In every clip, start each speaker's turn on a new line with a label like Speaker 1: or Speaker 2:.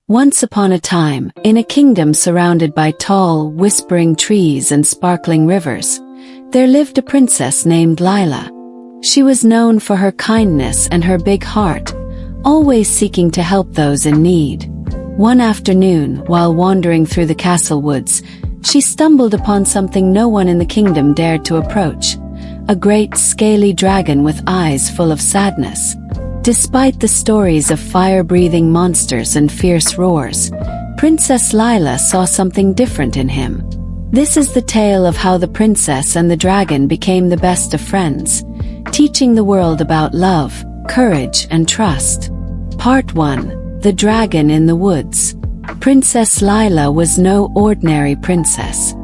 Speaker 1: Once upon a time, in a kingdom surrounded by tall, whispering trees and sparkling rivers, there lived a princess named Lila. She was known for her kindness and her big heart, always seeking to help those in need. One afternoon, while wandering through the castle woods, she stumbled upon something no one in the kingdom dared to approach: a great scaly dragon with eyes full of sadness. Despite the stories of fire-breathing monsters and fierce roars, Princess Lila saw something different in him. This is the tale of how the princess and the dragon became the best of friends, teaching the world about love, courage, and trust. Part 1. The Dragon in the Woods. Princess Lila was no ordinary princess.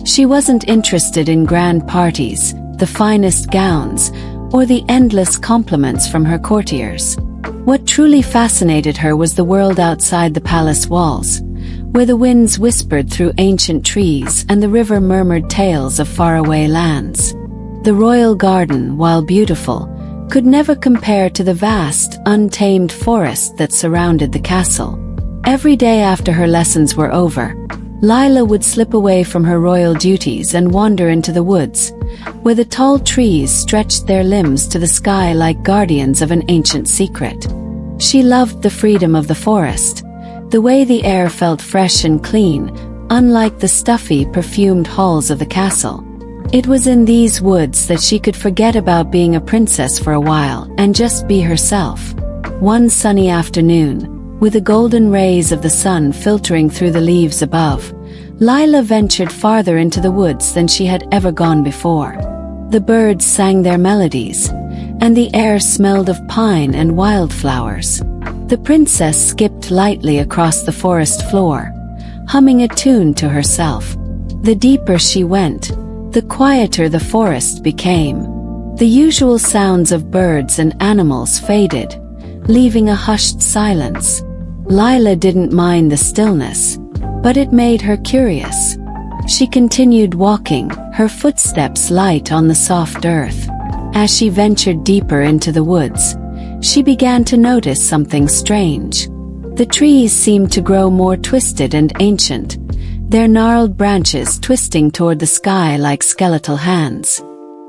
Speaker 1: She wasn't interested in grand parties, the finest gowns, or the endless compliments from her courtiers. What truly fascinated her was the world outside the palace walls, where the winds whispered through ancient trees and the river murmured tales of faraway lands. The royal garden, while beautiful, could never compare to the vast, untamed forest that surrounded the castle. Every day after her lessons were over, Lila would slip away from her royal duties and wander into the woods, where the tall trees stretched their limbs to the sky like guardians of an ancient secret. She loved the freedom of the forest, the way the air felt fresh and clean, unlike the stuffy, perfumed halls of the castle. It was in these woods that she could forget about being a princess for a while and just be herself. One sunny afternoon, with the golden rays of the sun filtering through the leaves above, Lila ventured farther into the woods than she had ever gone before. The birds sang their melodies, and the air smelled of pine and wildflowers. The princess skipped lightly across the forest floor, humming a tune to herself. The deeper she went, the quieter the forest became. The usual sounds of birds and animals faded, leaving a hushed silence. Lila didn't mind the stillness, but it made her curious. She continued walking, her footsteps light on the soft earth. As she ventured deeper into the woods, she began to notice something strange. The trees seemed to grow more twisted and ancient, their gnarled branches twisting toward the sky like skeletal hands.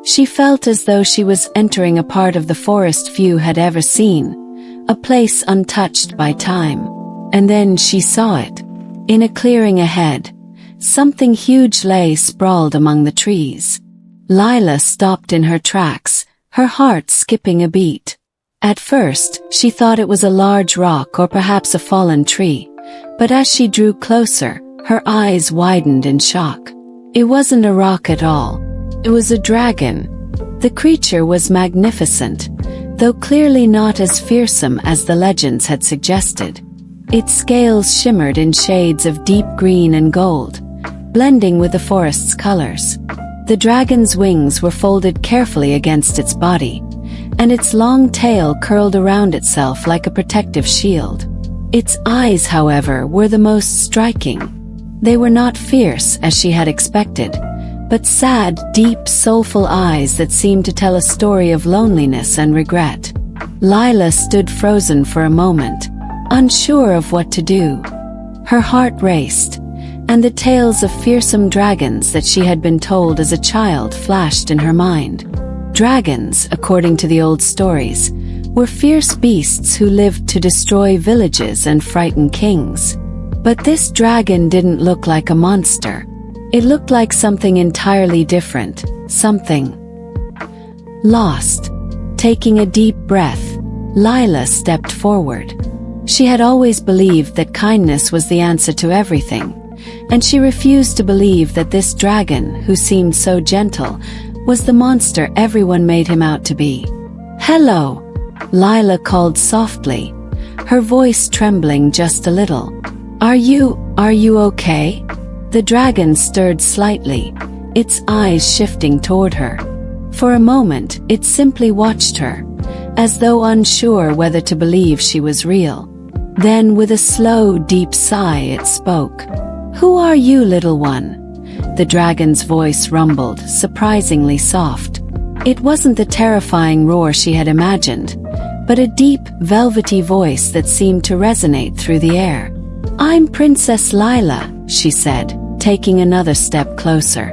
Speaker 1: She felt as though she was entering a part of the forest few had ever seen, a place untouched by time. And then she saw it. In a clearing ahead, something huge lay sprawled among the trees. Lila stopped in her tracks, her heart skipping a beat. At first, she thought it was a large rock or perhaps a fallen tree, but as she drew closer, her eyes widened in shock. It wasn't a rock at all. It was a dragon. The creature was magnificent, though clearly not as fearsome as the legends had suggested. Its scales shimmered in shades of deep green and gold, blending with the forest's colors. The dragon's wings were folded carefully against its body, and its long tail curled around itself like a protective shield. Its eyes, however, were the most striking. They were not fierce, as she had expected, but sad, deep, soulful eyes that seemed to tell a story of loneliness and regret. Lila stood frozen for a moment, unsure of what to do. Her heart raced, and the tales of fearsome dragons that she had been told as a child flashed in her mind. Dragons, according to the old stories, were fierce beasts who lived to destroy villages and frighten kings. But this dragon didn't look like a monster. It looked like something entirely different, something lost. Taking a deep breath, Lila stepped forward. She had always believed that kindness was the answer to everything, and she refused to believe that this dragon, who seemed so gentle, was the monster everyone made him out to be. "Hello," Lila called softly, her voice trembling just a little. Are you okay?" The dragon stirred slightly, its eyes shifting toward her. For a moment, it simply watched her, as though unsure whether to believe she was real. Then, with a slow, deep sigh, it spoke. "Who are you, little one?" The dragon's voice rumbled, surprisingly soft. It wasn't the terrifying roar she had imagined, but a deep, velvety voice that seemed to resonate through the air. "I'm Princess Lila," she said, taking another step closer.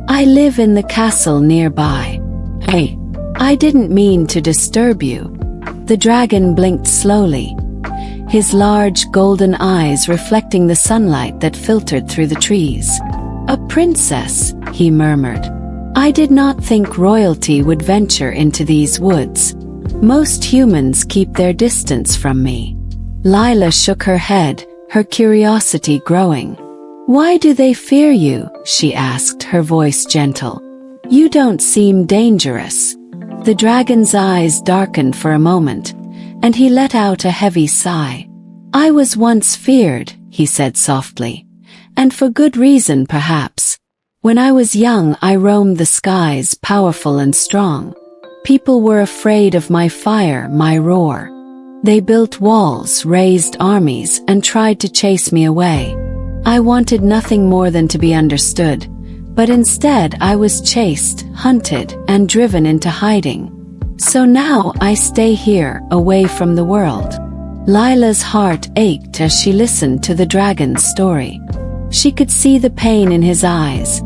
Speaker 1: "I live in the castle nearby." "Hey, I didn't mean to disturb you." The dragon blinked slowly, his large golden eyes reflecting the sunlight that filtered through the trees. "A princess," he murmured. "I did not think royalty would venture into these woods. Most humans keep their distance from me." Lila shook her head, her curiosity growing. "Why do they fear you?" she asked, her voice gentle. "You don't seem dangerous." The dragon's eyes darkened for a moment, and he let out a heavy sigh. "I was once feared," he said softly, "and for good reason perhaps. When I was young I roamed the skies, powerful and strong. People were afraid of my fire, my roar. They built walls, raised armies, and tried to chase me away. I wanted nothing more than to be understood, but instead I was chased, hunted, and driven into hiding. So now I stay here, away from the world." Lila's heart ached as she listened to the dragon's story. She could see the pain in his eyes,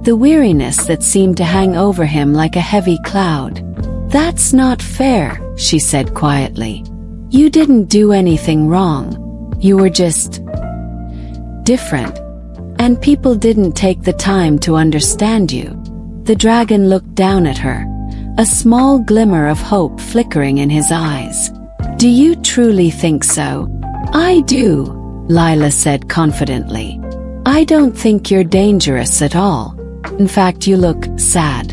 Speaker 1: the weariness that seemed to hang over him like a heavy cloud. "That's not fair," she said quietly. "You didn't do anything wrong. You were just different. And people didn't take the time to understand you." The dragon looked down at her, a small glimmer of hope flickering in his eyes. "Do you truly think so?" "I do," Lila said confidently. "I don't think you're dangerous at all. In fact, you look sad.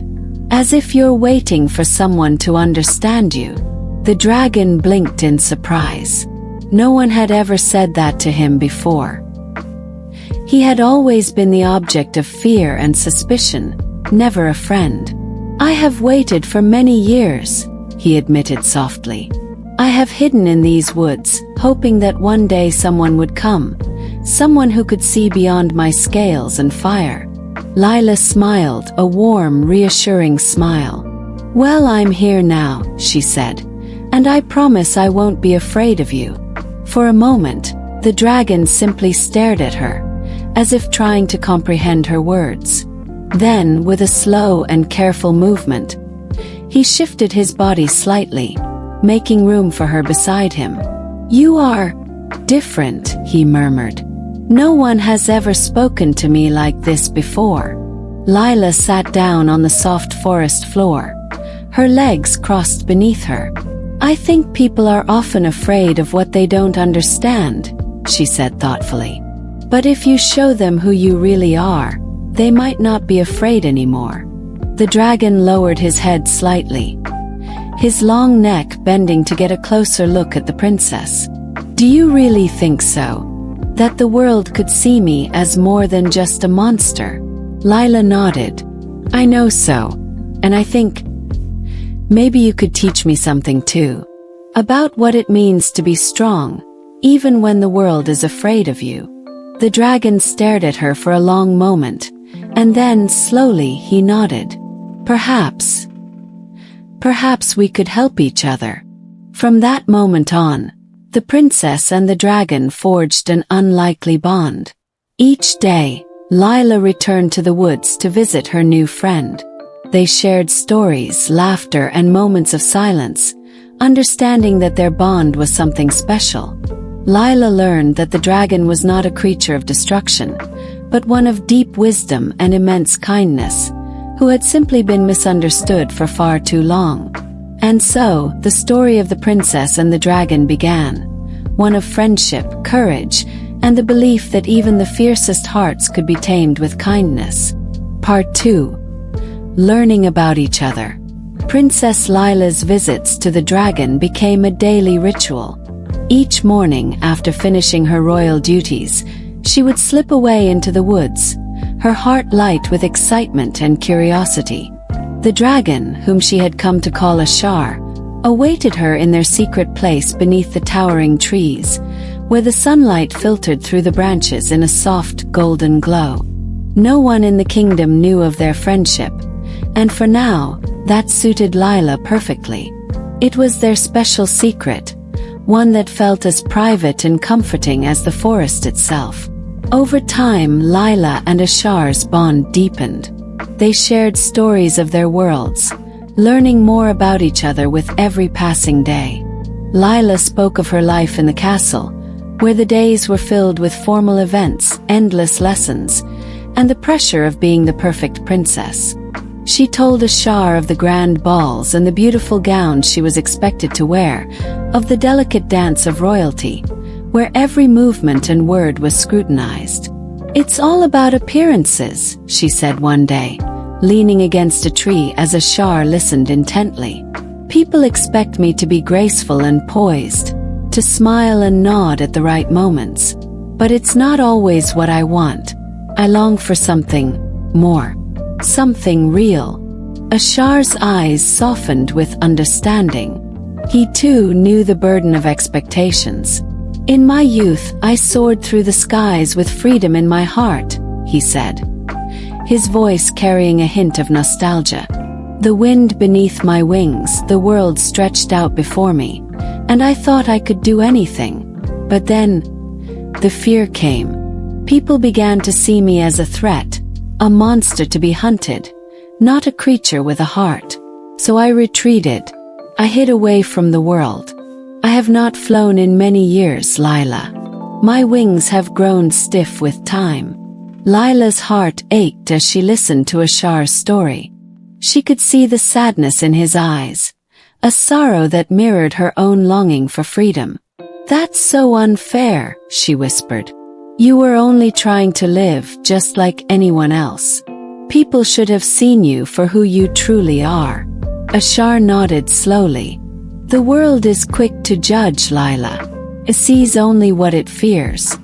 Speaker 1: As if you're waiting for someone to understand you." The dragon blinked in surprise. No one had ever said that to him before. He had always been the object of fear and suspicion, never a friend. "I have waited for many years," he admitted softly. "I have hidden in these woods, hoping that one day someone would come, someone who could see beyond my scales and fire." Lila smiled, a warm, reassuring smile. "Well, I'm here now," she said, "and I promise I won't be afraid of you." For a moment, the dragon simply stared at her, as if trying to comprehend her words. Then, with a slow and careful movement, he shifted his body slightly, making room for her beside him. "You are different," he murmured. "No one has ever spoken to me like this before." Lila sat down on the soft forest floor, her legs crossed beneath her. "I think people are often afraid of what they don't understand," she said thoughtfully. "But if you show them who you really are, they might not be afraid anymore." The dragon lowered his head slightly, his long neck bending to get a closer look at the princess. "Do you really think so? That the world could see me as more than just a monster?" Lila nodded. "I know so. And I think maybe you could teach me something too. About what it means to be strong, even when the world is afraid of you." The dragon stared at her for a long moment, and then slowly he nodded. Perhaps we could help each other." From that moment on, the princess and the dragon forged an unlikely bond. Each day, Lila returned to the woods to visit her new friend. They shared stories, laughter, and moments of silence, understanding that their bond was something special. Lila learned that the dragon was not a creature of destruction, but one of deep wisdom and immense kindness, who had simply been misunderstood for far too long. And so, the story of the princess and the dragon began, one of friendship, courage, and the belief that even the fiercest hearts could be tamed with kindness. Part 2. Learning about each other. Princess Lila's visits to the dragon became a daily ritual. Each morning, after finishing her royal duties, she would slip away into the woods, her heart light with excitement and curiosity. The dragon, whom she had come to call Ashar, awaited her in their secret place beneath the towering trees, where the sunlight filtered through the branches in a soft, golden glow. No one in the kingdom knew of their friendship, and for now, that suited Lila perfectly. It was their special secret, one that felt as private and comforting as the forest itself. Over time, Lila and Ashar's bond deepened. They shared stories of their worlds, learning more about each other with every passing day. Lila spoke of her life in the castle, where the days were filled with formal events, endless lessons, and the pressure of being the perfect princess. She told Ashar of the grand balls and the beautiful gowns she was expected to wear, of the delicate dance of royalty, where every movement and word was scrutinized. "It's all about appearances," she said one day, leaning against a tree as Ashar listened intently. "People expect me to be graceful and poised, to smile and nod at the right moments. But it's not always what I want. I long for something more. Something real." Ashar's eyes softened with understanding. He too knew the burden of expectations. "In my youth, I soared through the skies with freedom in my heart," he said, his voice carrying a hint of nostalgia. "The wind beneath my wings, the world stretched out before me, and I thought I could do anything. But then, the fear came. People began to see me as a threat, a monster to be hunted, not a creature with a heart. So I retreated. I hid away from the world. I have not flown in many years, Lila. My wings have grown stiff with time." Lila's heart ached as she listened to Ashar's story. She could see the sadness in his eyes, a sorrow that mirrored her own longing for freedom. "That's so unfair," she whispered. "You were only trying to live just like anyone else. People should have seen you for who you truly are." Ashar nodded slowly. "The world is quick to judge, Lila. It sees only what it fears.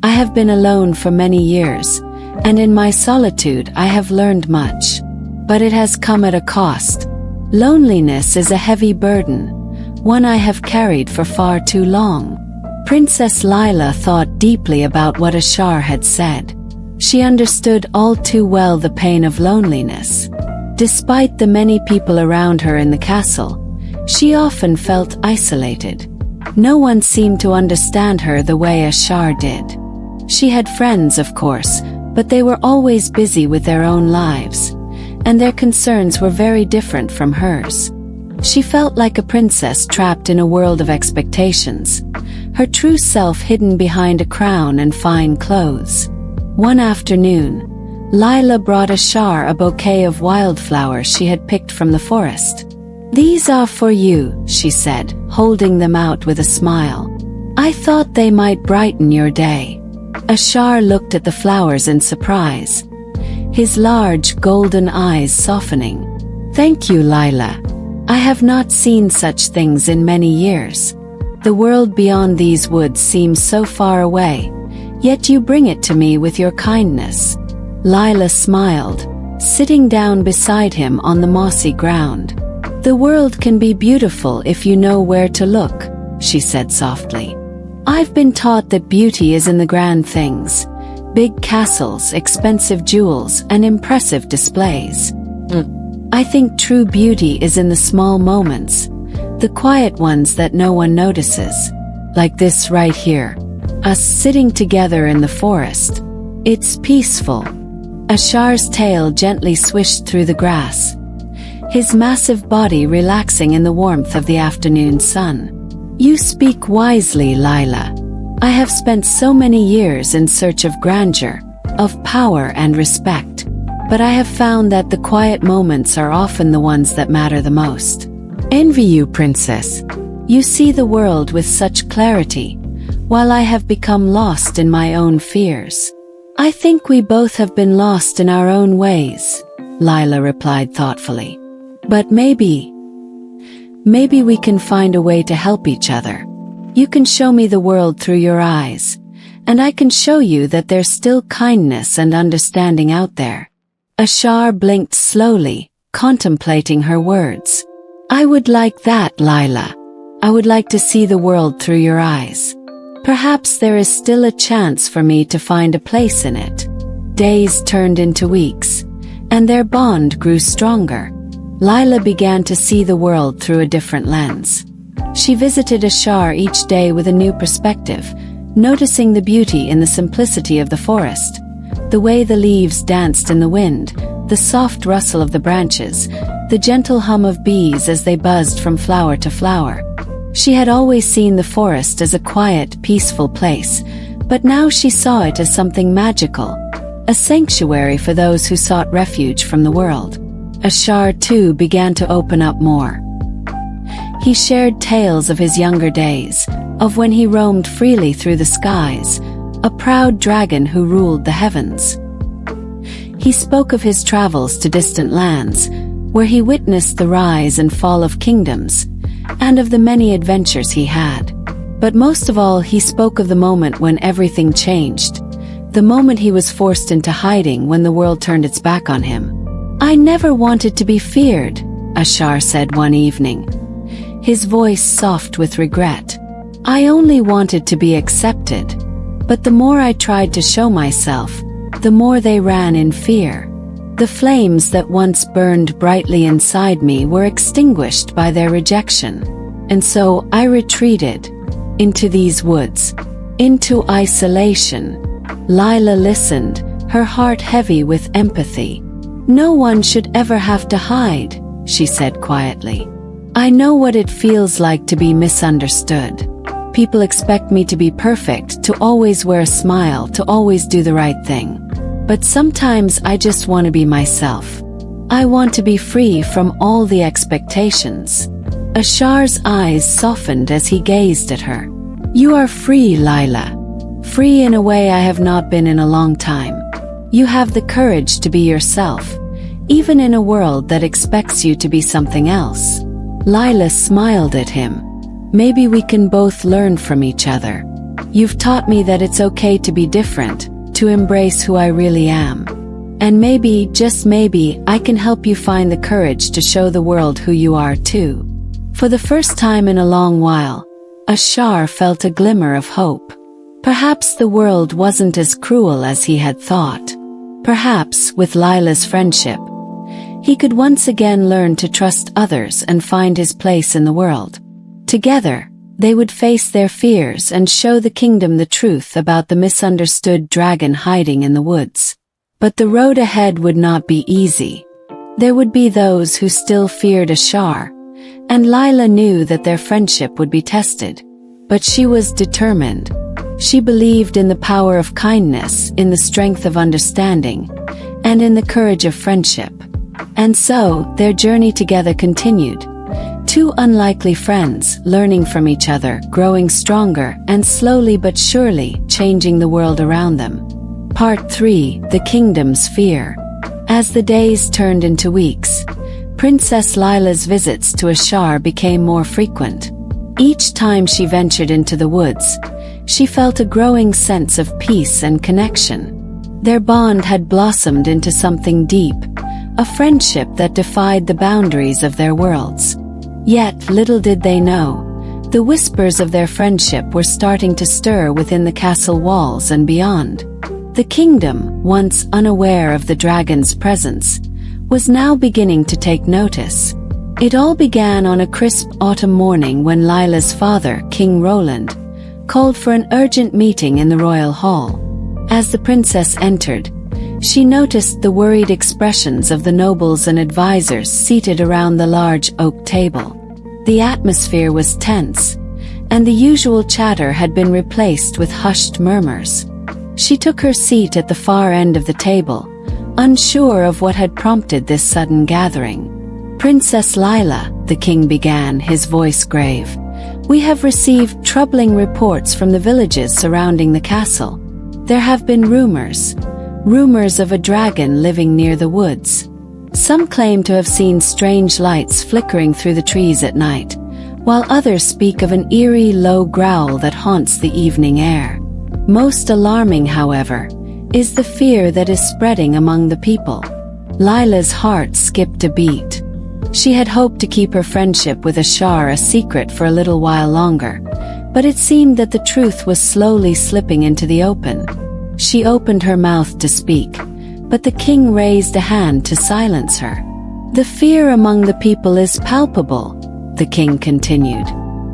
Speaker 1: I have been alone for many years, and in my solitude I have learned much. But it has come at a cost. Loneliness is a heavy burden, one I have carried for far too long." Princess Lila thought deeply about what Ashar had said. She understood all too well the pain of loneliness. Despite the many people around her in the castle, she often felt isolated. No one seemed to understand her the way Ashar did. She had friends, of course, but they were always busy with their own lives, and their concerns were very different from hers. She felt like a princess trapped in a world of expectations, her true self hidden behind a crown and fine clothes. One afternoon, Lila brought Ashar a bouquet of wildflowers she had picked from the forest. "These are for you," she said, holding them out with a smile. "I thought they might brighten your day." Ashar looked at the flowers in surprise, his large golden eyes softening. "Thank you, Lila. I have not seen such things in many years. The world beyond these woods seems so far away, yet you bring it to me with your kindness." Lila smiled, sitting down beside him on the mossy ground. "The world can be beautiful if you know where to look," she said softly. "I've been taught that beauty is in the grand things, big castles, expensive jewels, and impressive displays. I think true beauty is in the small moments, the quiet ones that no one notices. Like this right here, us sitting together in the forest. It's peaceful." Ashar's tail gently swished through the grass, his massive body relaxing in the warmth of the afternoon sun. "You speak wisely, Lila. I have spent so many years in search of grandeur, of power and respect, but I have found that the quiet moments are often the ones that matter the most. Envy you, princess. You see the world with such clarity, while I have become lost in my own fears." "I think we both have been lost in our own ways," Lila replied thoughtfully. "But maybe we can find a way to help each other. You can show me the world through your eyes, and I can show you that there's still kindness and understanding out there." Ashar blinked slowly, contemplating her words. "I would like that, Lila. I would like to see the world through your eyes. Perhaps there is still a chance for me to find a place in it." Days turned into weeks, and their bond grew stronger. Lila began to see the world through a different lens. She visited Ashar each day with a new perspective, noticing the beauty in the simplicity of the forest, the way the leaves danced in the wind, the soft rustle of the branches, the gentle hum of bees as they buzzed from flower to flower. She had always seen the forest as a quiet, peaceful place, but now she saw it as something magical, a sanctuary for those who sought refuge from the world. Ashar, too, began to open up more. He shared tales of his younger days, of when he roamed freely through the skies, a proud dragon who ruled the heavens. He spoke of his travels to distant lands, where he witnessed the rise and fall of kingdoms, and of the many adventures he had. But most of all, he spoke of the moment when everything changed, the moment he was forced into hiding when the world turned its back on him. "I never wanted to be feared," Ashar said one evening, his voice soft with regret. "I only wanted to be accepted. But the more I tried to show myself, the more they ran in fear. The flames that once burned brightly inside me were extinguished by their rejection. And so I retreated into these woods, into isolation." Lila listened, her heart heavy with empathy. "No one should ever have to hide," she said quietly. "I know what it feels like to be misunderstood. People expect me to be perfect, to always wear a smile, to always do the right thing. But sometimes I just want to be myself. I want to be free from all the expectations." Ashar's eyes softened as he gazed at her. "You are free, Lila. Free in a way I have not been in a long time. You have the courage to be yourself, even in a world that expects you to be something else." Lila smiled at him. "Maybe we can both learn from each other. You've taught me that it's okay to be different, to embrace who I really am. And maybe, just maybe, I can help you find the courage to show the world who you are too." For the first time in a long while, Ashar felt a glimmer of hope. Perhaps the world wasn't as cruel as he had thought. Perhaps, with Lila's friendship, he could once again learn to trust others and find his place in the world. Together, they would face their fears and show the kingdom the truth about the misunderstood dragon hiding in the woods. But the road ahead would not be easy. There would be those who still feared Ashar, and Lila knew that their friendship would be tested. But she was determined. She believed in the power of kindness, in the strength of understanding, and in the courage of friendship. And so, their journey together continued. Two unlikely friends, learning from each other, growing stronger, and slowly but surely changing the world around them. Part 3: The Kingdom's Fear. As the days turned into weeks, Princess Lila's visits to Ashar became more frequent. Each time she ventured into the woods, she felt a growing sense of peace and connection. Their bond had blossomed into something deep, a friendship that defied the boundaries of their worlds. Yet, little did they know, the whispers of their friendship were starting to stir within the castle walls and beyond. The kingdom, once unaware of the dragon's presence, was now beginning to take notice. It all began on a crisp autumn morning when Lila's father, King Roland, called for an urgent meeting in the royal hall. As the princess entered, she noticed the worried expressions of the nobles and advisors seated around the large oak table. The atmosphere was tense, and the usual chatter had been replaced with hushed murmurs. She took her seat at the far end of the table, unsure of what had prompted this sudden gathering. "Princess Lila," the king began, his voice grave, "we have received troubling reports from the villages surrounding the castle. There have been rumors of a dragon living near the woods. Some claim to have seen strange lights flickering through the trees at night, while others speak of an eerie low growl that haunts the evening air. Most alarming, however, is the fear that is spreading among the people." Lila's heart skipped a beat. She had hoped to keep her friendship with Ashar a secret for a little while longer, but it seemed that the truth was slowly slipping into the open. She opened her mouth to speak, but the king raised a hand to silence her. "The fear among the people is palpable," the king continued.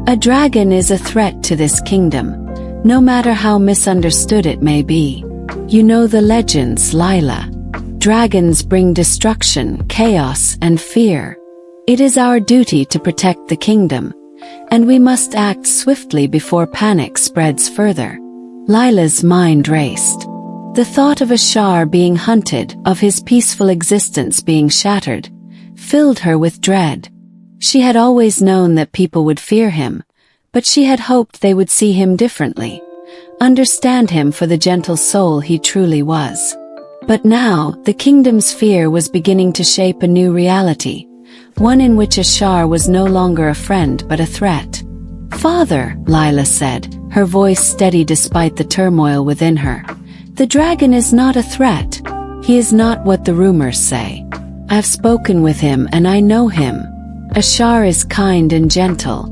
Speaker 1: A dragon is a threat to this kingdom, no matter how misunderstood it may be. You know the legends, Lila. Dragons bring destruction, chaos, and fear. It is our duty to protect the kingdom, and we must act swiftly before panic spreads further. Lila's mind raced. The thought of Ashar being hunted, of his peaceful existence being shattered, filled her with dread. She had always known that people would fear him, but she had hoped they would see him differently, understand him for the gentle soul he truly was. But now, the kingdom's fear was beginning to shape a new reality, one in which Ashar was no longer a friend but a threat. "Father," Lila said, her voice steady despite the turmoil within her, "the dragon is not a threat. He is not what the rumors say. I've spoken with him and I know him. Ashar is kind and gentle.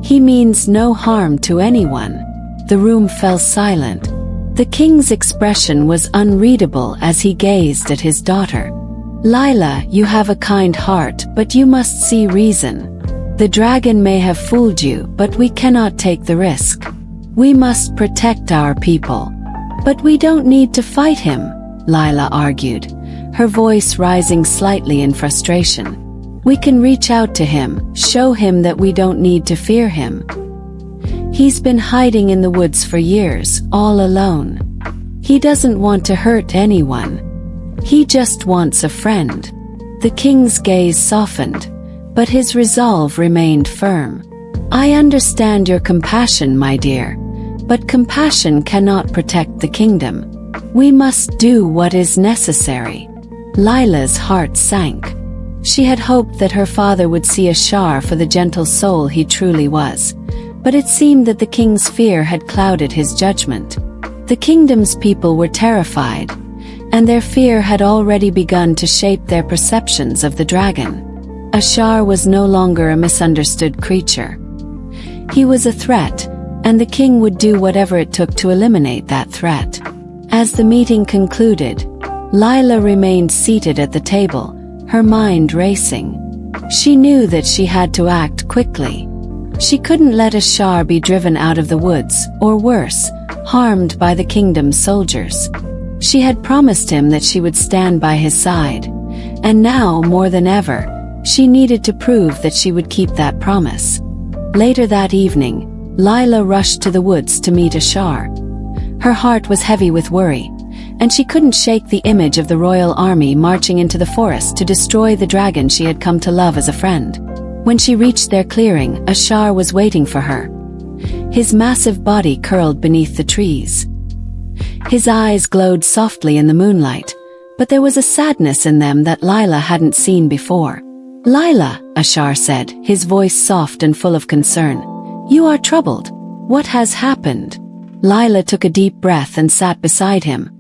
Speaker 1: He means no harm to anyone." The room fell silent. The king's expression was unreadable as he gazed at his daughter. "Lila, you have a kind heart, but you must see reason. The dragon may have fooled you, but we cannot take the risk. We must protect our people." "But we don't need to fight him," Lila argued, her voice rising slightly in frustration. "We can reach out to him, show him that we don't need to fear him. He's been hiding in the woods for years, all alone. He doesn't want to hurt anyone. He just wants a friend." The king's gaze softened, but his resolve remained firm. "I understand your compassion, my dear, but compassion cannot protect the kingdom. We must do what is necessary." Lila's heart sank. She had hoped that her father would see Ashar for the gentle soul he truly was, but it seemed that the king's fear had clouded his judgment. The kingdom's people were terrified, and their fear had already begun to shape their perceptions of the dragon. Ashar was no longer a misunderstood creature. He was a threat, and the king would do whatever it took to eliminate that threat. As the meeting concluded, Lila remained seated at the table, her mind racing. She knew that she had to act quickly. She couldn't let Ashar be driven out of the woods, or worse, harmed by the kingdom's soldiers. She had promised him that she would stand by his side, and now, more than ever, she needed to prove that she would keep that promise. Later that evening, Lila rushed to the woods to meet Ashar. Her heart was heavy with worry, and she couldn't shake the image of the royal army marching into the forest to destroy the dragon she had come to love as a friend. When she reached their clearing, Ashar was waiting for her. His massive body curled beneath the trees. His eyes glowed softly in the moonlight, but there was a sadness in them that Lila hadn't seen before. "Lila," Ashar said, his voice soft and full of concern. "You are troubled. What has happened?" Lila took a deep breath and sat beside him,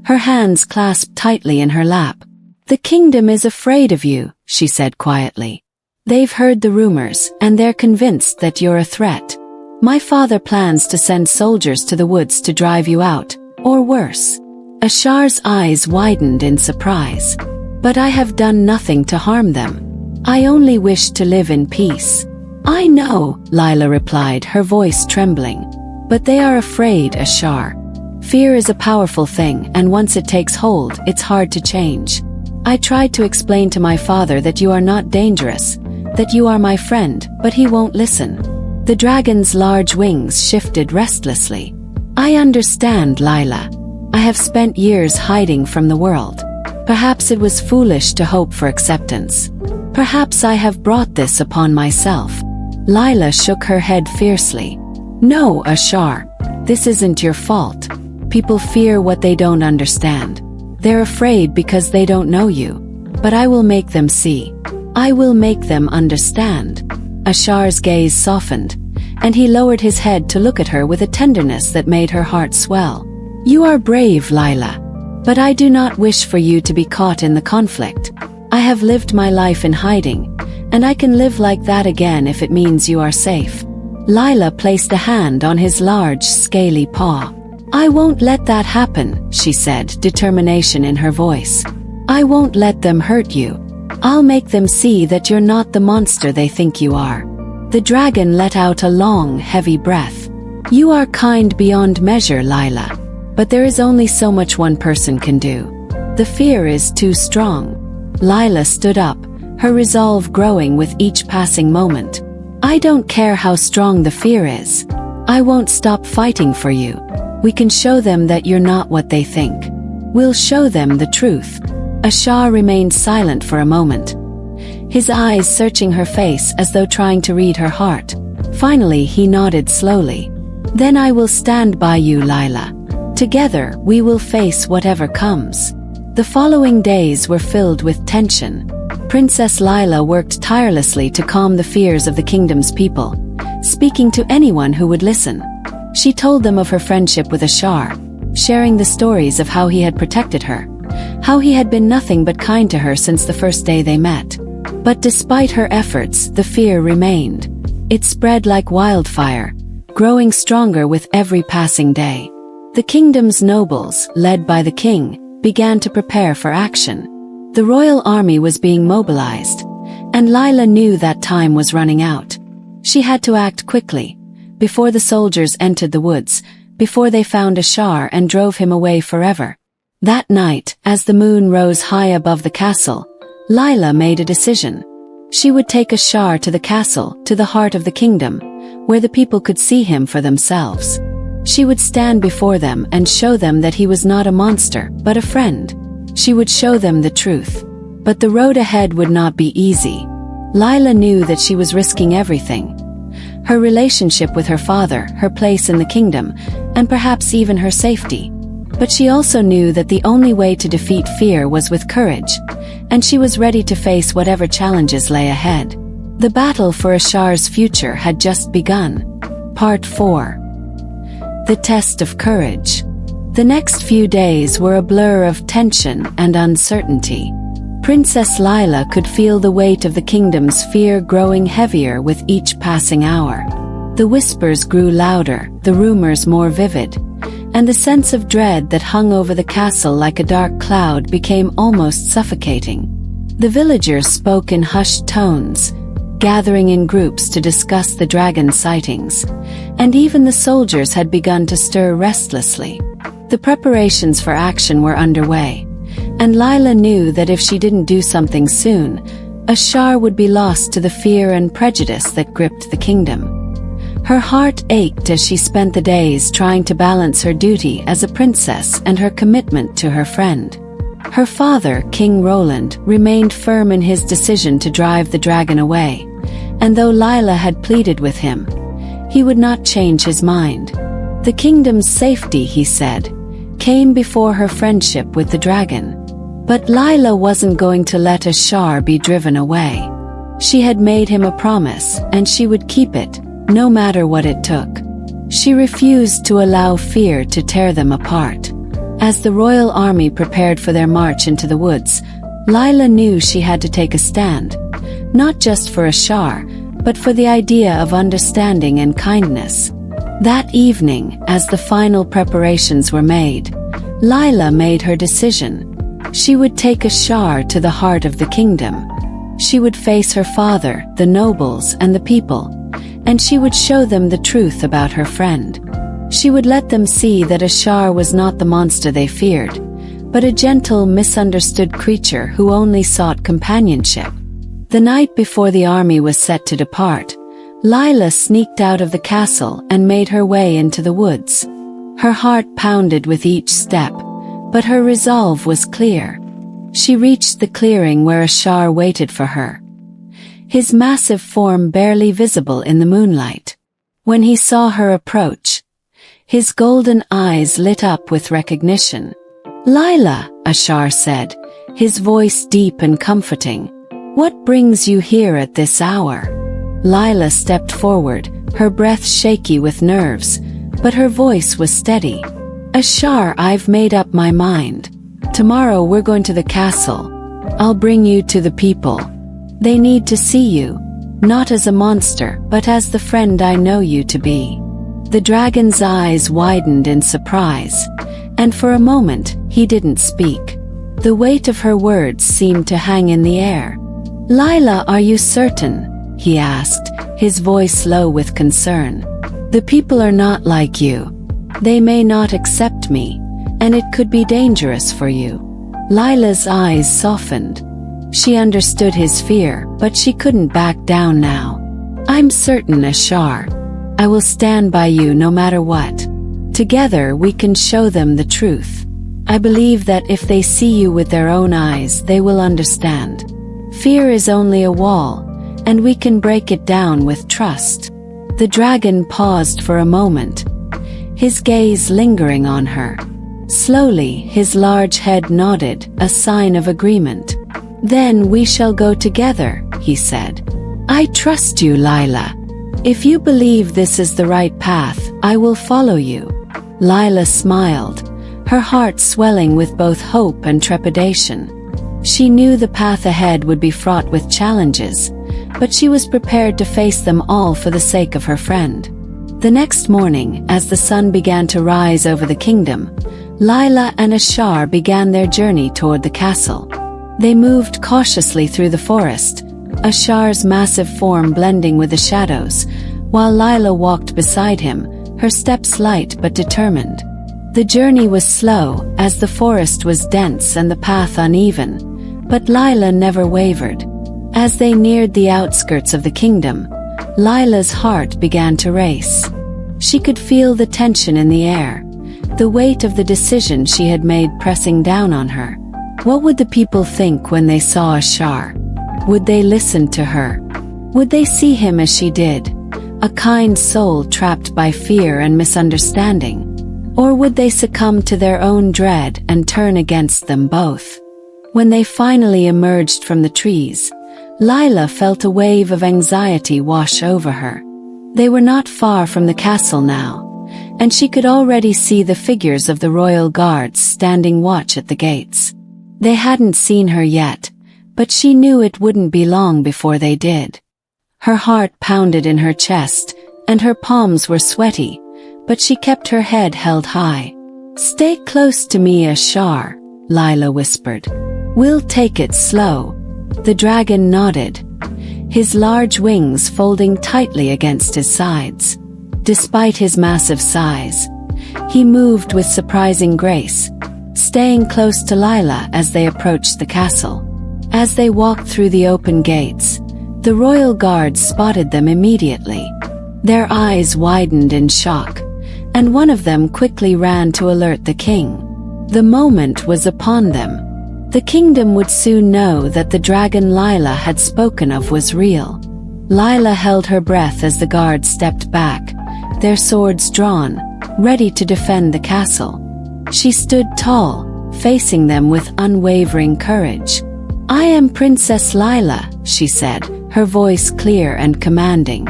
Speaker 1: her hands clasped tightly in her lap. "The kingdom is afraid of you," she said quietly. "They've heard the rumors, and they're convinced that you're a threat. My father plans to send soldiers to the woods to drive you out, or worse." Ashar's eyes widened in surprise. "But I have done nothing to harm them. I only wish to live in peace." "I know," Lila replied, her voice trembling. "But they are afraid, Ashar. Fear is a powerful thing, and once it takes hold, it's hard to change. I tried to explain to my father that you are not dangerous, that you are my friend, but he won't listen." The dragon's large wings shifted restlessly. "I understand, Lila. I have spent years hiding from the world. Perhaps it was foolish to hope for acceptance. Perhaps I have brought this upon myself." Lila shook her head fiercely. "No, Ashar. This isn't your fault. People fear what they don't understand. They're afraid because they don't know you. But I will make them see. I will make them understand." Ashar's gaze softened, and he lowered his head to look at her with a tenderness that made her heart swell. "You are brave, Lila. But I do not wish for you to be caught in the conflict. I have lived my life in hiding, and I can live like that again if it means you are safe." Lila placed a hand on his large, scaly paw. "I won't let that happen," she said, determination in her voice. "I won't let them hurt you. I'll make them see that you're not the monster they think you are." The dragon let out a long, heavy breath. "You are kind beyond measure, Lila. But there is only so much one person can do. The fear is too strong." Lila stood up, her resolve growing with each passing moment. "I don't care how strong the fear is. I won't stop fighting for you. We can show them that you're not what they think. We'll show them the truth." Ashar remained silent for a moment, his eyes searching her face as though trying to read her heart. Finally he nodded slowly. "Then I will stand by you, Lila. Together we will face whatever comes." The following days were filled with tension. Princess Lila worked tirelessly to calm the fears of the kingdom's people, speaking to anyone who would listen. She told them of her friendship with Ashar, sharing the stories of how he had protected her, how he had been nothing but kind to her since the first day they met. But despite her efforts, the fear remained. It spread like wildfire, growing stronger with every passing day. The kingdom's nobles, led by the king, began to prepare for action. The royal army was being mobilized, and Lila knew that time was running out. She had to act quickly, before the soldiers entered the woods, before they found Ashar and drove him away forever. That night, as the moon rose high above the castle, Lila made a decision. She would take Ashar to the castle, to the heart of the kingdom, where the people could see him for themselves. She would stand before them and show them that he was not a monster, but a friend. She would show them the truth. But the road ahead would not be easy. Lila knew that she was risking everything. Her relationship with her father, her place in the kingdom, and perhaps even her safety. But she also knew that the only way to defeat fear was with courage, and she was ready to face whatever challenges lay ahead. The battle for Ashar's future had just begun. Part 4. The Test of Courage. The next few days were a blur of tension and uncertainty. Princess Lila could feel the weight of the kingdom's fear growing heavier with each passing hour. The whispers grew louder, the rumors more vivid, and the sense of dread that hung over the castle like a dark cloud became almost suffocating. The villagers spoke in hushed tones, gathering in groups to discuss the dragon sightings, and even the soldiers had begun to stir restlessly. The preparations for action were underway, and Lila knew that if she didn't do something soon, Ashar would be lost to the fear and prejudice that gripped the kingdom. Her heart ached as she spent the days trying to balance her duty as a princess and her commitment to her friend. Her father, King Roland, remained firm in his decision to drive the dragon away, and though Lila had pleaded with him, he would not change his mind. The kingdom's safety, he said, came before her friendship with the dragon. But Lila wasn't going to let Ashar be driven away. She had made him a promise, and she would keep it, no matter what it took. She refused to allow fear to tear them apart. As the royal army prepared for their march into the woods, Lila knew she had to take a stand, not just for Ashar, but for the idea of understanding and kindness. That evening, as the final preparations were made, Lila made her decision. She would take Ashar to the heart of the kingdom. She would face her father, the nobles, and the people, and she would show them the truth about her friend. She would let them see that Ashar was not the monster they feared, but a gentle, misunderstood creature who only sought companionship. The night before the army was set to depart, Lila sneaked out of the castle and made her way into the woods. Her heart pounded with each step, but her resolve was clear. She reached the clearing where Ashar waited for her, his massive form barely visible in the moonlight. When he saw her approach, his golden eyes lit up with recognition. "Lila," Ashar said, his voice deep and comforting. "What brings you here at this hour?" Lila stepped forward, her breath shaky with nerves, but her voice was steady. "Ashar, I've made up my mind. Tomorrow we're going to the castle. I'll bring you to the people. They need to see you, not as a monster, but as the friend I know you to be." The dragon's eyes widened in surprise, and for a moment, he didn't speak. The weight of her words seemed to hang in the air. "Lila, are you certain?" he asked, his voice low with concern. The people are not like you. They may not accept me, and it could be dangerous for you. Lila's eyes softened. She understood his fear, but she couldn't back down now. I'm certain, Ashar. I will stand by you no matter what. Together we can show them the truth. I believe that if they see you with their own eyes, they will understand. Fear is only a wall, and we can break it down with trust. The dragon paused for a moment, his gaze lingering on her. Slowly, his large head nodded, a sign of agreement. Then we shall go together, he said. I trust you, Lila. If you believe this is the right path, I will follow you. Lila smiled, her heart swelling with both hope and trepidation. She knew the path ahead would be fraught with challenges, but she was prepared to face them all for the sake of her friend. The next morning, as the sun began to rise over the kingdom, Lila and Ashar began their journey toward the castle. They moved cautiously through the forest, Ashar's massive form blending with the shadows, while Lila walked beside him, her steps light but determined. The journey was slow, as the forest was dense and the path uneven, but Lila never wavered. As they neared the outskirts of the kingdom, Lila's heart began to race. She could feel the tension in the air, the weight of the decision she had made pressing down on her. What would the people think when they saw Ashar? Would they listen to her? Would they see him as she did, a kind soul trapped by fear and misunderstanding? Or would they succumb to their own dread and turn against them both? When they finally emerged from the trees, Lila felt a wave of anxiety wash over her. They were not far from the castle now, and she could already see the figures of the royal guards standing watch at the gates. They hadn't seen her yet, but she knew it wouldn't be long before they did. Her heart pounded in her chest, and her palms were sweaty, but she kept her head held high. Stay close to me, Ashar, Lila whispered. We'll take it slow. The dragon nodded, his large wings folding tightly against his sides. Despite his massive size, he moved with surprising grace, staying close to Lila as they approached the castle. As they walked through the open gates, the royal guards spotted them immediately. Their eyes widened in shock, and one of them quickly ran to alert the king. The moment was upon them. The kingdom would soon know that the dragon Lila had spoken of was real. Lila held her breath as the guards stepped back, their swords drawn, ready to defend the castle. She stood tall, facing them with unwavering courage. I am Princess Lila, she said, her voice clear and commanding.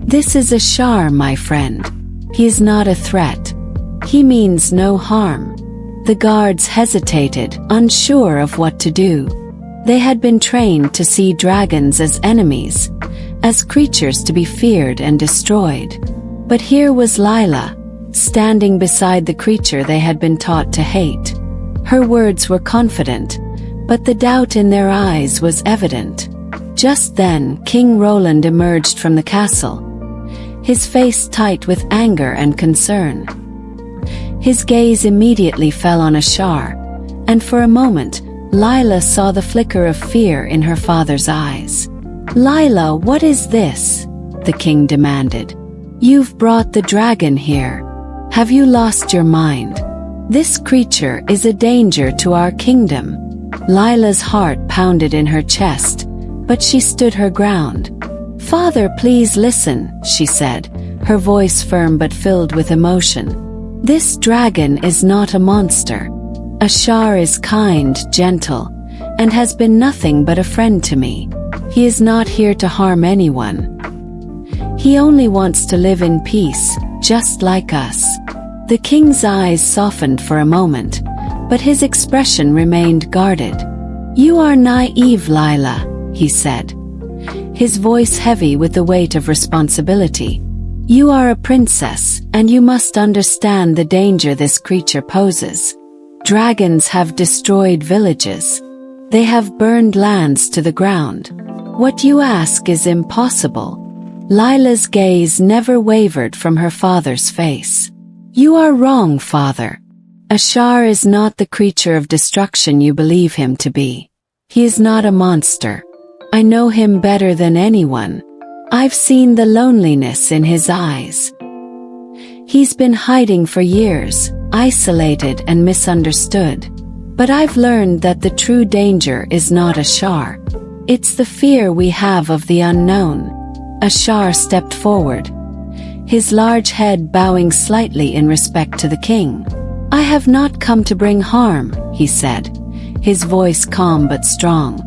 Speaker 1: This is Ashar, my friend. He is not a threat. He means no harm. The guards hesitated, unsure of what to do. They had been trained to see dragons as enemies, as creatures to be feared and destroyed. But here was Lila, standing beside the creature they had been taught to hate. Her words were confident, but the doubt in their eyes was evident. Just then, King Roland emerged from the castle, his face tight with anger and concern. His gaze immediately fell on Ashar, and for a moment, Lila saw the flicker of fear in her father's eyes. Lila, what is this? The king demanded. You've brought the dragon here. Have you lost your mind? This creature is a danger to our kingdom. Lila's heart pounded in her chest, but she stood her ground. Father, please listen, she said, her voice firm but filled with emotion. This dragon is not a monster. Ashar is kind, gentle, and has been nothing but a friend to me. He is not here to harm anyone. He only wants to live in peace, just like us. The king's eyes softened for a moment, but his expression remained guarded. You are naive, Lila, he said, his voice heavy with the weight of responsibility. You are a princess, and you must understand the danger this creature poses. Dragons have destroyed villages. They have burned lands to the ground. What you ask is impossible. Lila's gaze never wavered from her father's face. You are wrong, father. Ashar is not the creature of destruction you believe him to be. He is not a monster. I know him better than anyone. I've seen the loneliness in his eyes. He's been hiding for years, isolated and misunderstood. But I've learned that the true danger is not Ashar. It's the fear we have of the unknown. Ashar stepped forward, his large head bowing slightly in respect to the king. I have not come to bring harm, he said, his voice calm but strong.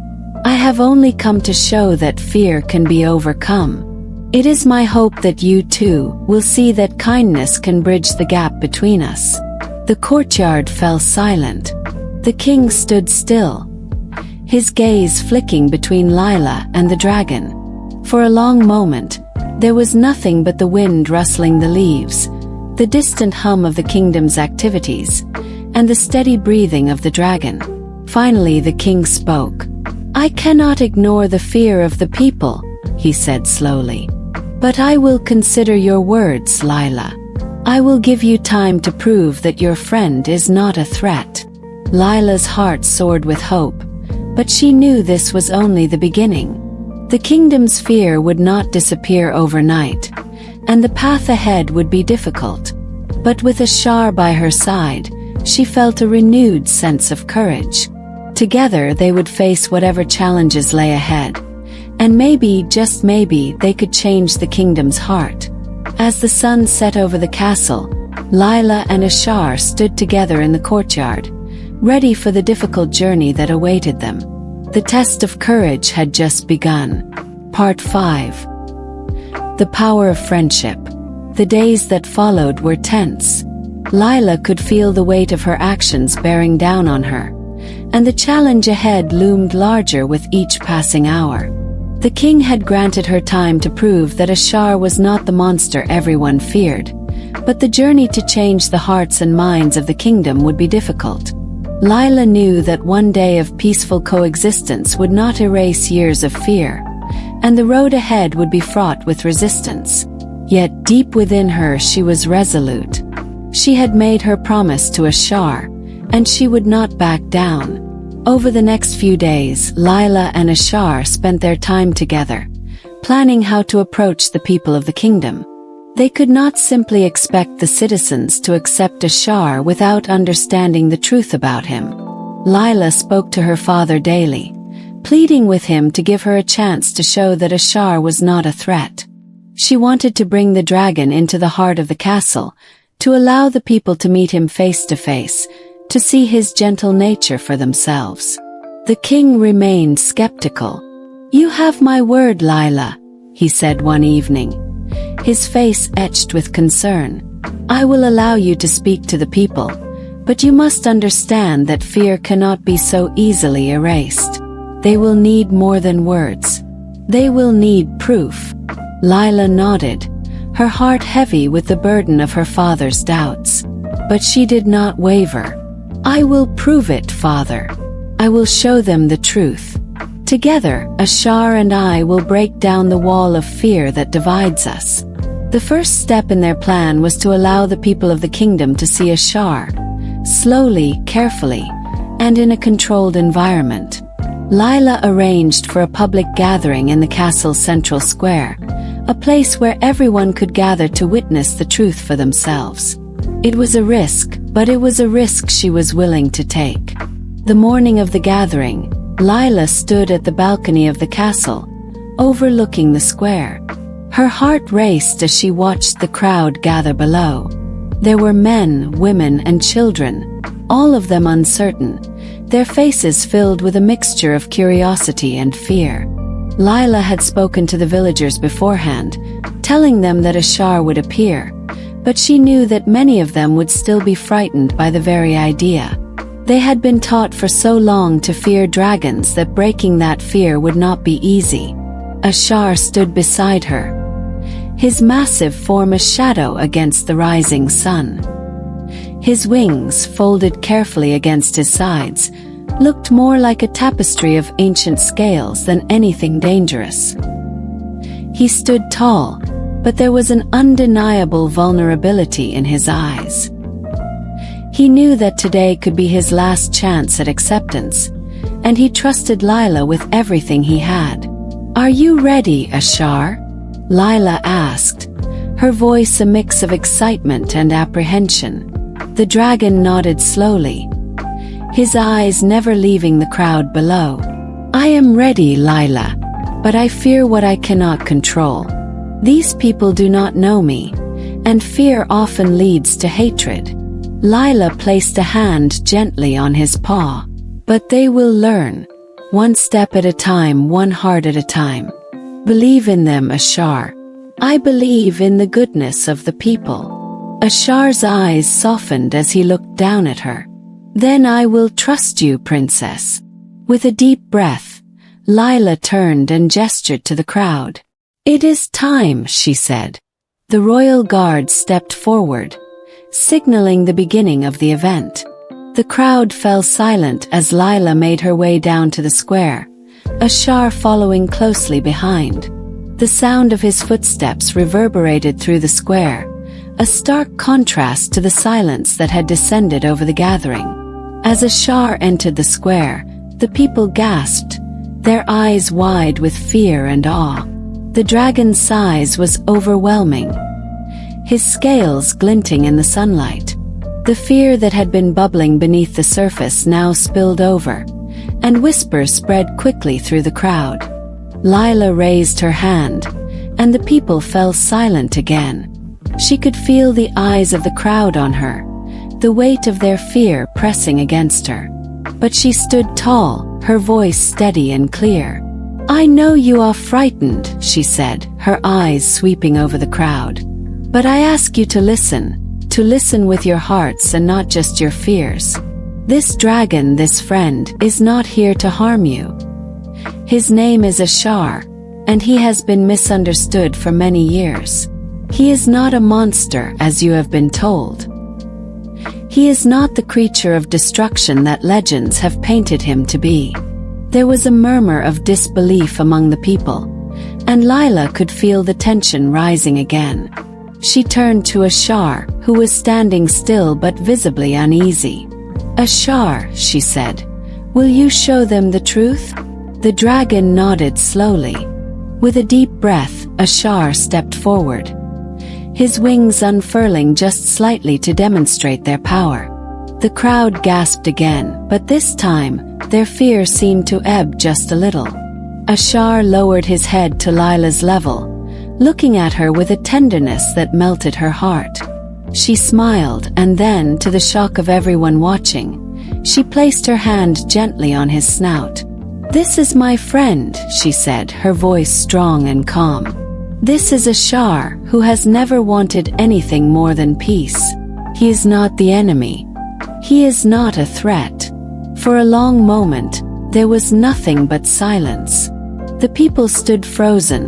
Speaker 1: I have only come to show that fear can be overcome. It is my hope that you too will see that kindness can bridge the gap between us. The courtyard fell silent. The king stood still, his gaze flicking between Lila and the dragon. For a long moment, there was nothing but the wind rustling the leaves, the distant hum of the kingdom's activities, and the steady breathing of the dragon. Finally the king spoke. I cannot ignore the fear of the people, he said slowly. But I will consider your words, Lila. I will give you time to prove that your friend is not a threat. Lila's heart soared with hope, but she knew this was only the beginning. The kingdom's fear would not disappear overnight, and the path ahead would be difficult. But with Ashar by her side, she felt a renewed sense of courage. Together they would face whatever challenges lay ahead, and maybe, just maybe, they could change the kingdom's heart. As the sun set over the castle, Lila and Ashar stood together in the courtyard, ready for the difficult journey that awaited them. The test of courage had just begun. Part 5. The power of friendship. The days that followed were tense. Lila could feel the weight of her actions bearing down on her, and the challenge ahead loomed larger with each passing hour. The king had granted her time to prove that Ashar was not the monster everyone feared, but the journey to change the hearts and minds of the kingdom would be difficult. Lila knew that one day of peaceful coexistence would not erase years of fear, and the road ahead would be fraught with resistance. Yet deep within her she was resolute. She had made her promise to Ashar, and she would not back down. Over the next few days, Lila and Ashar spent their time together, planning how to approach the people of the kingdom. They could not simply expect the citizens to accept Ashar without understanding the truth about him. Lila spoke to her father daily, pleading with him to give her a chance to show that Ashar was not a threat. She wanted to bring the dragon into the heart of the castle, to allow the people to meet him face to face, to see his gentle nature for themselves. The king remained skeptical. You have my word, Lila, he said one evening, his face etched with concern. I will allow you to speak to the people, but you must understand that fear cannot be so easily erased. They will need more than words. They will need proof. Lila nodded, her heart heavy with the burden of her father's doubts. But she did not waver. I will prove it, father. I will show them the truth. Together, Ashar and I will break down the wall of fear that divides us. The first step in their plan was to allow the people of the kingdom to see Ashar, slowly, carefully, and in a controlled environment. Lila arranged for a public gathering in the castle's central square, a place where everyone could gather to witness the truth for themselves. It was a risk, but it was a risk she was willing to take. The morning of the gathering, Lila stood at the balcony of the castle, overlooking the square. Her heart raced as she watched the crowd gather below. There were men, women, and children, all of them uncertain, their faces filled with a mixture of curiosity and fear. Lila had spoken to the villagers beforehand, telling them that Ashar would appear, but she knew that many of them would still be frightened by the very idea. They had been taught for so long to fear dragons that breaking that fear would not be easy. Ashar stood beside her, his massive form a shadow against the rising sun. His wings folded carefully against his sides, looked more like a tapestry of ancient scales than anything dangerous. He stood tall, but there was an undeniable vulnerability in his eyes. He knew that today could be his last chance at acceptance, and he trusted Lila with everything he had. "Are you ready, Ashar?" Lila asked, her voice a mix of excitement and apprehension. The dragon nodded slowly, his eyes never leaving the crowd below. "I am ready, Lila, but I fear what I cannot control. These people do not know me, and fear often leads to hatred." Lila placed a hand gently on his paw. "But they will learn, one step at a time, one heart at a time. Believe in them, Ashar. I believe in the goodness of the people." Ashar's eyes softened as he looked down at her. "Then I will trust you, princess." With a deep breath, Lila turned and gestured to the crowd. "It is time," she said. The royal guard stepped forward, signaling the beginning of the event. The crowd fell silent as Lila made her way down to the square, Ashar following closely behind. The sound of his footsteps reverberated through the square, a stark contrast to the silence that had descended over the gathering. As Ashar entered the square, the people gasped, their eyes wide with fear and awe. The dragon's size was overwhelming, his scales glinting in the sunlight. The fear that had been bubbling beneath the surface now spilled over, and whispers spread quickly through the crowd. Lila raised her hand, and the people fell silent again. She could feel the eyes of the crowd on her, the weight of their fear pressing against her. But she stood tall, her voice steady and clear. "I know you are frightened," she said, her eyes sweeping over the crowd. "But I ask you to listen with your hearts and not just your fears. This dragon, this friend, is not here to harm you. His name is Ashar, and he has been misunderstood for many years. He is not a monster, as you have been told. He is not the creature of destruction that legends have painted him to be." There was a murmur of disbelief among the people, and Lila could feel the tension rising again. She turned to Ashar, who was standing still but visibly uneasy. "Ashar," she said, "will you show them the truth?" The dragon nodded slowly. With a deep breath, Ashar stepped forward, his wings unfurling just slightly to demonstrate their power. The crowd gasped again, but this time, their fear seemed to ebb just a little. Ashar lowered his head to Lila's level, looking at her with a tenderness that melted her heart. She smiled, and then, to the shock of everyone watching, she placed her hand gently on his snout. "This is my friend," she said, her voice strong and calm. "This is Ashar, who has never wanted anything more than peace. He is not the enemy. He is not a threat." For a long moment, there was nothing but silence. The people stood frozen,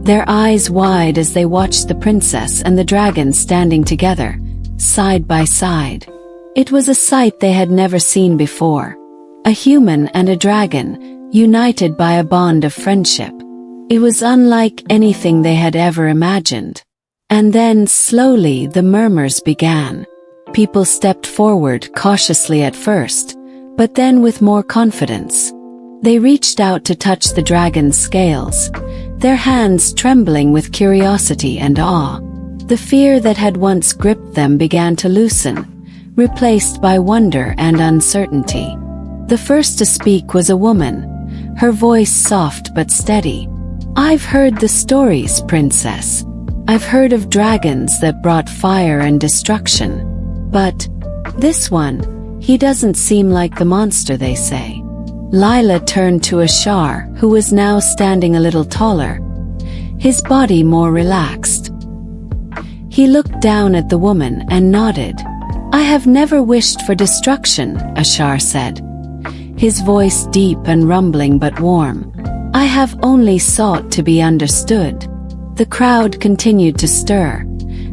Speaker 1: their eyes wide as they watched the princess and the dragon standing together, side by side. It was a sight they had never seen before. A human and a dragon, united by a bond of friendship. It was unlike anything they had ever imagined. And then, slowly, the murmurs began. People stepped forward, cautiously at first, but then with more confidence. They reached out to touch the dragon's scales, their hands trembling with curiosity and awe. The fear that had once gripped them began to loosen, replaced by wonder and uncertainty. The first to speak was a woman, her voice soft but steady. "I've heard the stories, princess. I've heard of dragons that brought fire and destruction. But this one, he doesn't seem like the monster they say." Lila turned to Ashar, who was now standing a little taller, his body more relaxed. He looked down at the woman and nodded. "I have never wished for destruction," Ashar said, his voice deep and rumbling but warm. "I have only sought to be understood." The crowd continued to stir,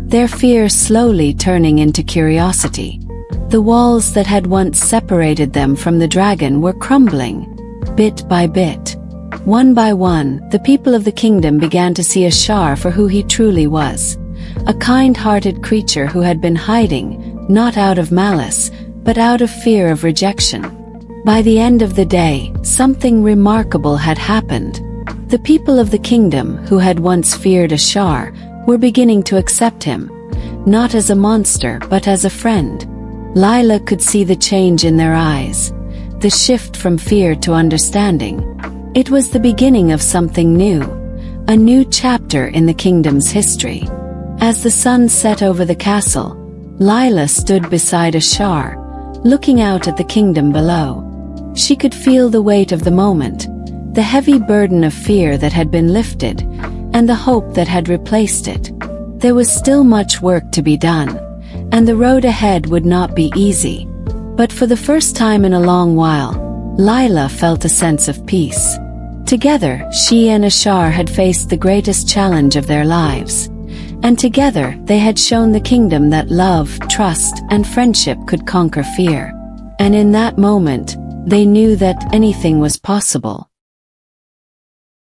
Speaker 1: their fear slowly turning into curiosity. The walls that had once separated them from the dragon were crumbling, bit by bit. One by one, the people of the kingdom began to see Ashar for who he truly was. A kind-hearted creature who had been hiding, not out of malice, but out of fear of rejection. By the end of the day, something remarkable had happened. The people of the kingdom, who had once feared Ashar, were beginning to accept him, not as a monster but as a friend. Lila could see the change in their eyes, the shift from fear to understanding. It was the beginning of something new, a new chapter in the kingdom's history. As the sun set over the castle, Lila stood beside Ashar, looking out at the kingdom below. She could feel the weight of the moment, the heavy burden of fear that had been lifted, and the hope that had replaced it. There was still much work to be done, and the road ahead would not be easy. But for the first time in a long while, Lila felt a sense of peace. Together, she and Ashar had faced the greatest challenge of their lives. And together, they had shown the kingdom that love, trust, and friendship could conquer fear. And in that moment, they knew that anything was possible.